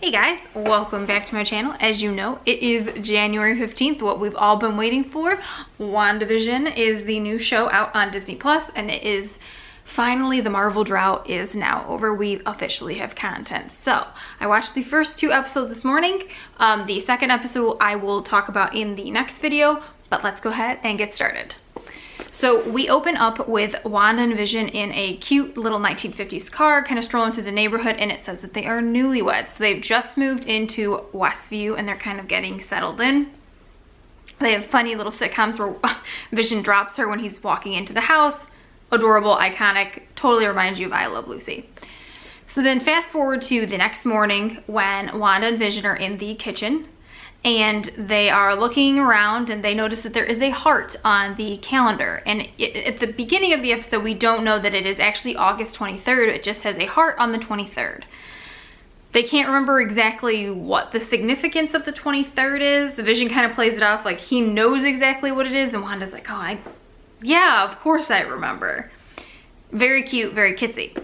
Hey guys, welcome back to my channel. As you know, it is January 15th, what we've all been waiting for. Wandavision is the new show out on Disney Plus, and it is finally, the Marvel drought is now over. We officially have content. So I watched the first 2 episodes this morning. The second episode I will talk about in the next video, but let's go ahead and get started. So we open up with Wanda and Vision in a cute little 1950s car, kind of strolling through the neighborhood, and it says that they are newlyweds. So they've just moved into Westview and they're kind of getting settled in. They have funny little sitcoms where Vision drops her when he's walking into the house. Adorable, iconic, totally reminds you of I Love Lucy. So then fast forward to the next morning when Wanda and Vision are in the kitchen. And they are looking around and they notice that there is a heart on the calendar. And at the beginning of the episode, we don't know that it is actually August 23rd. It just has a heart on the 23rd. They can't remember exactly what the significance of the 23rd is. The Vision kind of plays it off like he knows exactly what it is. And Wanda's like, oh, yeah, of course I remember. Very cute, very kitsy.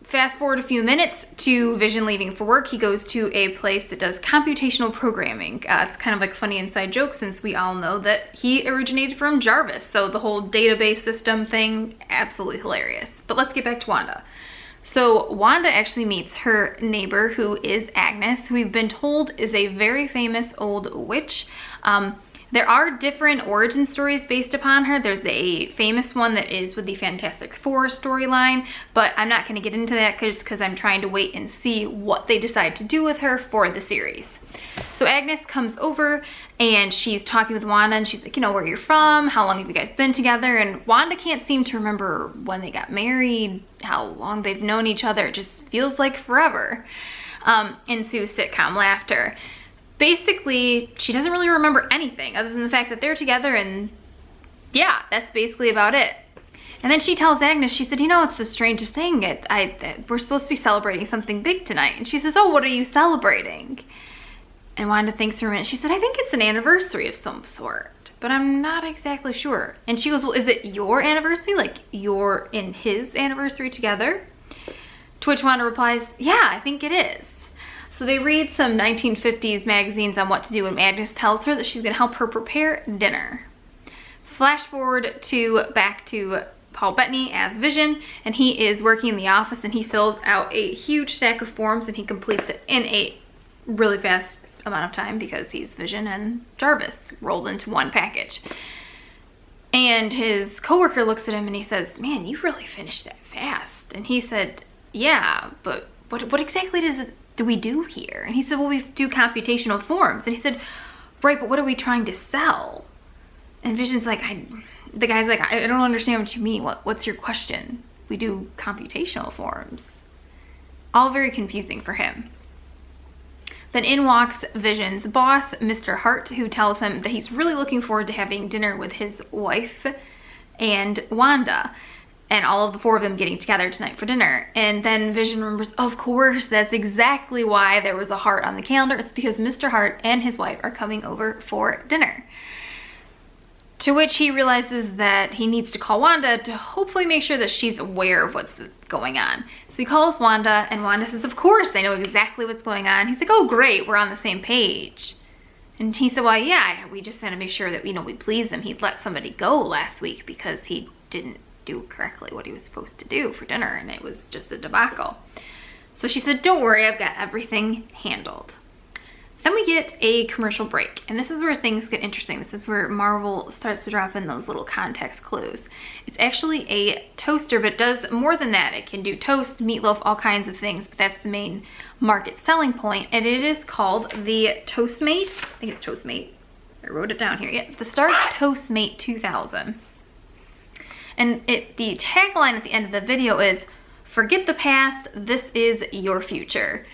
Fast forward a few minutes to Vision leaving for work. He goes to a place that does computational programming. It's kind of like a funny inside joke since we all know that he originated from Jarvis. So the whole database system thing, absolutely hilarious. But let's get back to Wanda. So Wanda actually meets her neighbor, who is Agnes, who we've been told is a very famous old witch. There are different origin stories based upon her. There's a famous one that is with the Fantastic Four storyline, but I'm not going to get into that because I'm trying to wait and see what they decide to do with her for the series. So Agnes comes over and she's talking with Wanda and she's like, you know, where you're from, how long have you guys been together? And Wanda can't seem to remember when they got married, how long they've known each other. It just feels like forever. Ensues sitcom laughter. Basically, she doesn't really remember anything other than the fact that they're together, and yeah, that's basically about it. And then she tells Agnes, she said, you know, it's the strangest thing. We're supposed to be celebrating something big tonight. And she says, oh, what are you celebrating? And Wanda thinks for a minute. She said, I think it's an anniversary of some sort, but I'm not exactly sure. And she goes, well, is it your anniversary? Like you're in his anniversary together? To which Wanda replies, yeah, I think it is. So they read some 1950s magazines on what to do, and Agnes tells her that she's gonna help her prepare dinner. Flash forward back to Paul Bettany as Vision, and he is working in the office and he fills out a huge stack of forms and he completes it in a really fast amount of time because he's Vision and Jarvis rolled into one package. And his coworker looks at him and he says, man, you really finished that fast. And he said, yeah, but what exactly do we do here? And he said, well, we do computational forms. And he said, right, but what are we trying to sell? And Vision's like, the guy's like, I don't understand what you mean. What's your question? We do computational forms. All very confusing for him. Then in walks Vision's boss, Mr. Hart, who tells him that he's really looking forward to having dinner with his wife and Wanda. And all of the 4 of them getting together tonight for dinner. And then Vision remembers, of course, that's exactly why there was a heart on the calendar. It's because Mr. Hart and his wife are coming over for dinner. To which he realizes that he needs to call Wanda to hopefully make sure that she's aware of what's going on. So he calls Wanda and Wanda says, of course, I know exactly what's going on. He's like, oh great, we're on the same page. And he said, well, yeah, we just had to make sure that, you know, we please him. He'd let somebody go last week because he didn't do correctly what he was supposed to do for dinner, and it was just a debacle. So she said, don't worry, I've got everything handled. Then we get a commercial break, and this is where things get interesting. This is where Marvel starts to drop in those little context clues. It's actually a toaster, but it does more than that. It can do toast, meatloaf, all kinds of things, but that's the main market selling point, and it is called the Toastmate. I think it's Toastmate. I wrote it down here. Yeah, the Stark Toastmate 2000. And the tagline at the end of the video is, forget the past, this is your future.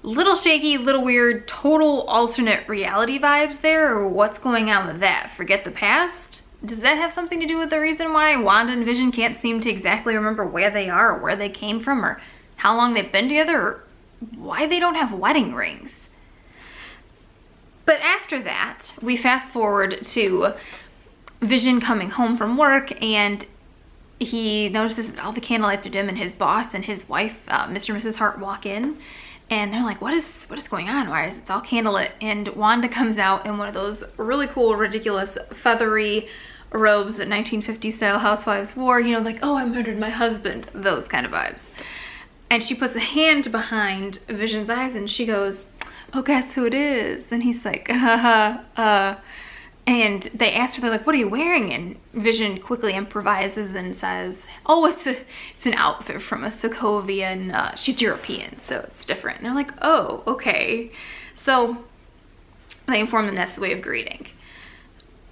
Little shaky, little weird, total alternate reality vibes there, or what's going on with that? Forget the past? Does that have something to do with the reason why Wanda and Vision can't seem to exactly remember where they are, or where they came from, or how long they've been together, or why they don't have wedding rings? But after that, we fast forward to Vision coming home from work, and he notices that all the candlelights are dim, and his boss and his wife, Mr. and Mrs. Hart, walk in, And they're like, what is going on? Why is it all candlelit? And Wanda comes out in one of those really cool, ridiculous, feathery robes that 1950s style housewives wore, you know, like, oh, I murdered my husband, those kind of vibes. And she puts a hand behind Vision's eyes and she goes, oh, guess who it is? And he's like, and they asked her, they're like, what are you wearing? And Vision quickly improvises and says, oh, it's an outfit from a Sokovian, she's European, so it's different. And they're like, oh, okay. So they inform them that's the way of greeting.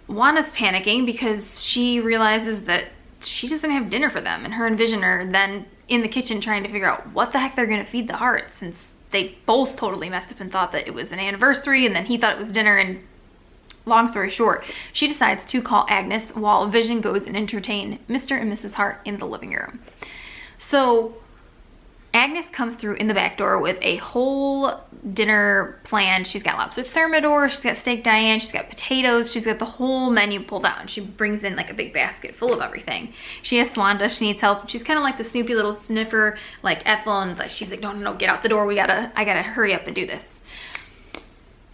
Wanda's panicking because she realizes that she doesn't have dinner for them, and her and Vision are then in the kitchen trying to figure out what the heck they're gonna feed the hearts, since they both totally messed up and thought that it was an anniversary, and then he thought it was dinner. And long story short, she decides to call Agnes while Vision goes and entertain Mr. and Mrs. Hart in the living room. So Agnes comes through in the back door with a whole dinner planned. She's got lobster thermidor, she's got steak Diane, she's got potatoes, she's got the whole menu pulled out. And she brings in like a big basket full of everything. She asks Wanda if she needs help. She's kind of like the snoopy little sniffer, like Ethel, and like she's like, no, get out the door. I gotta hurry up and do this.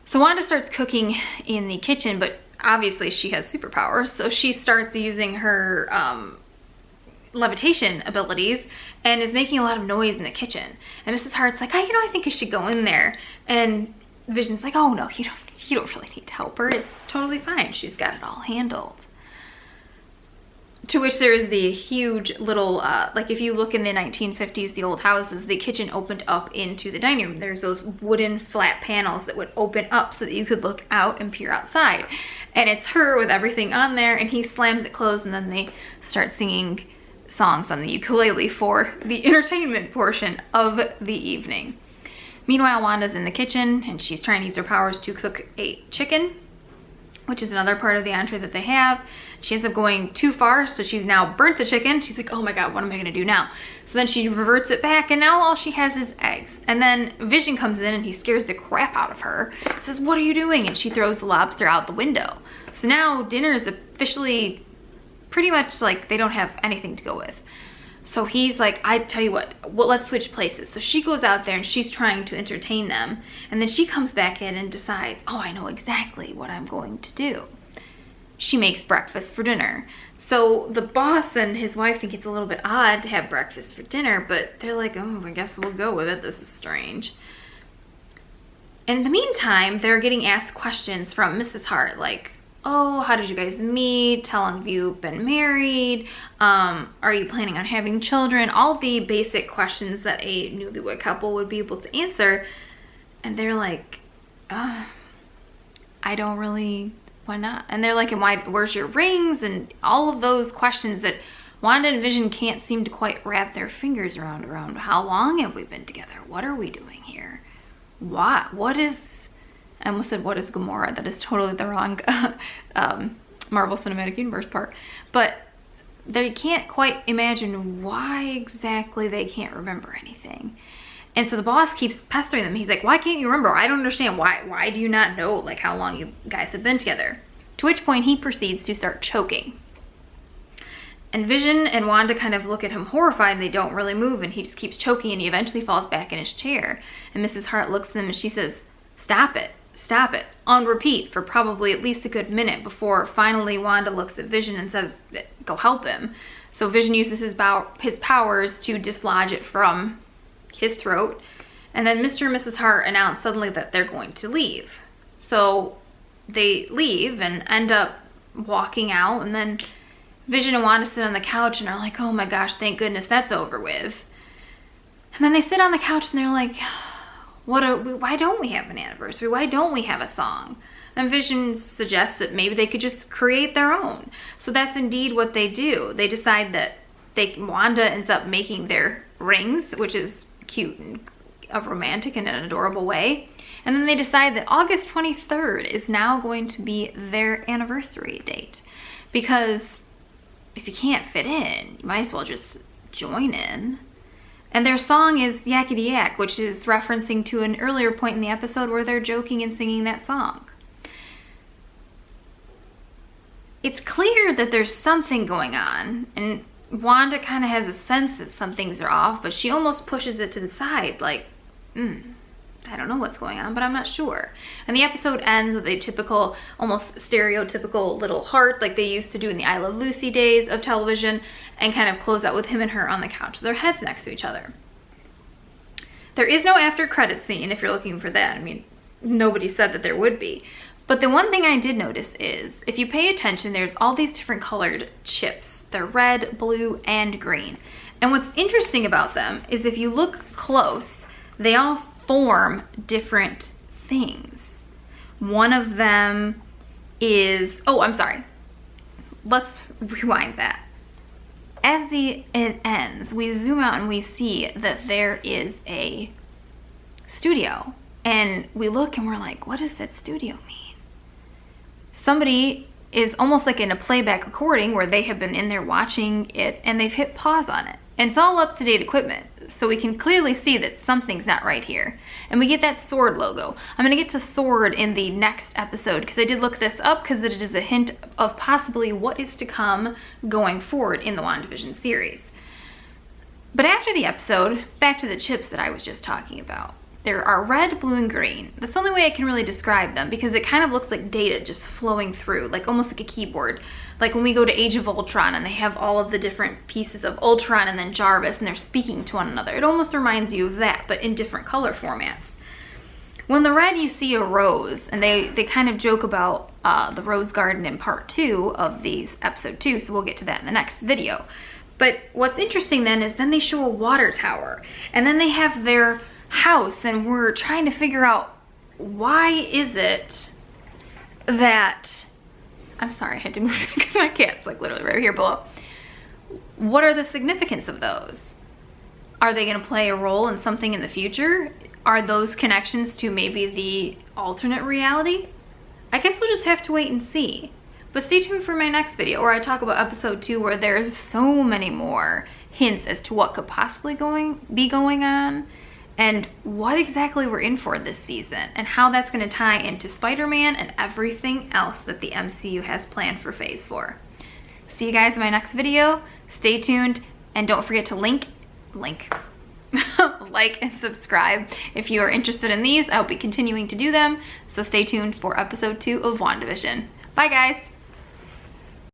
So Wanda starts cooking in the kitchen, but obviously she has superpowers. So she starts using her levitation abilities and is making a lot of noise in the kitchen. And Mrs. Hart's like, I think I should go in there. And Vision's like, oh no, you don't really need to help her. It's totally fine. She's got it all handled. To which there is the huge little, like if you look in the 1950s, the old houses, the kitchen opened up into the dining room. There's those wooden flat panels that would open up so that you could look out and peer outside. And it's her with everything on there, and he slams it closed, and then they start singing songs on the ukulele for the entertainment portion of the evening. Meanwhile, Wanda's in the kitchen and she's trying to use her powers to cook a chicken, which is another part of the entree that they have. She ends up going too far, so she's now burnt the chicken. She's like, oh my god, what am I gonna do now? So then she reverts it back, and now all she has is eggs. And then Vision comes in and he scares the crap out of her. Says, what are you doing? And she throws the lobster out the window. So now dinner is officially pretty much like they don't have anything to go with. So he's like, I tell you what, well, let's switch places. So she goes out there and she's trying to entertain them. And then she comes back in and decides, oh, I know exactly what I'm going to do. She makes breakfast for dinner. So the boss and his wife think it's a little bit odd to have breakfast for dinner, but they're like, oh, I guess we'll go with it. This is strange. And in the meantime, they're getting asked questions from Mrs. Hart, like, oh, how did you guys meet? How long have you been married? Are you planning on having children? All the basic questions that a newlywed couple would be able to answer. And they're like, I don't really, why not? And they're like, and why, where's your rings? And all of those questions that Wanda and Vision can't seem to quite wrap their fingers around how long have we been together? What are we doing here? What is, I almost said, what is Gamora? That is totally the wrong Marvel Cinematic Universe part. But they can't quite imagine why exactly they can't remember anything. And so the boss keeps pestering them. He's like, why can't you remember? I don't understand. Why do you not know like how long you guys have been together? To which point he proceeds to start choking. And Vision and Wanda kind of look at him horrified, and they don't really move, and he just keeps choking, and he eventually falls back in his chair. And Mrs. Hart looks at them and she says, stop it, on repeat for probably at least a good minute before finally Wanda looks at Vision and says, go help him. So Vision uses his powers to dislodge it from his throat. And then Mr. and Mrs. Hart announce suddenly that they're going to leave. So they leave and end up walking out, and then Vision and Wanda sit on the couch and are like, oh my gosh, thank goodness that's over with. And then they sit on the couch and they're like, why don't we have an anniversary? Why don't we have a song? And Vision suggests that maybe they could just create their own. So that's indeed what they do. They decide that Wanda ends up making their rings, which is cute and romantic in an adorable way. And then they decide that August 23rd is now going to be their anniversary date. Because if you can't fit in, you might as well just join in. And their song is Yakety Yak, which is referencing to an earlier point in the episode where they're joking and singing that song. It's clear that there's something going on, and Wanda kind of has a sense that some things are off, but she almost pushes it to the side, like, I don't know what's going on, but I'm not sure. And the episode ends with a typical, almost stereotypical little heart like they used to do in the I Love Lucy days of television, and kind of close out with him and her on the couch with their heads next to each other. There is no after credit scene if you're looking for that. I mean, nobody said that there would be. But the one thing I did notice is, if you pay attention, there's all these different colored chips. They're red, blue, and green. And what's interesting about them is if you look close, they all form different things. One of them is, oh, I'm sorry. Let's rewind that. As it ends, we zoom out and we see that there is a studio. And we look and we're like, what does that studio mean? Somebody is almost like in a playback recording where they have been in there watching it and they've hit pause on it. And it's all up-to-date equipment, so we can clearly see that something's not right here. And we get that sword logo. I'm gonna get to sword in the next episode because I did look this up because it is a hint of possibly what is to come going forward in the Wandavision series. But after the episode, back to the chips that I was just talking about. There are red, blue, and green. That's the only way I can really describe them because it kind of looks like data just flowing through, like almost like a keyboard. Like when we go to Age of Ultron and they have all of the different pieces of Ultron and then Jarvis and they're speaking to one another. It almost reminds you of that, but in different color formats. When the red, you see a rose, and they kind of joke about the rose garden in part 2 of these episode 2, so we'll get to that in the next video. But what's interesting then is then they show a water tower, and then they have their house, and we're trying to figure out why is it that, I'm sorry, I had to move because my cat's like literally right here below. What are the significance of those? Are they going to play a role in something in the future? Are those connections to maybe the alternate reality? I guess we'll just have to wait and see. But stay tuned for my next video where I talk about episode 2, where there's so many more hints as to what could possibly be going on and what exactly we're in for this season and how that's going to tie into Spider-Man and everything else that the MCU has planned for Phase 4. See you guys in my next video. Stay tuned and don't forget to like and subscribe if you are interested in these. I'll be continuing to do them, so stay tuned for episode 2 of WandaVision. Bye guys!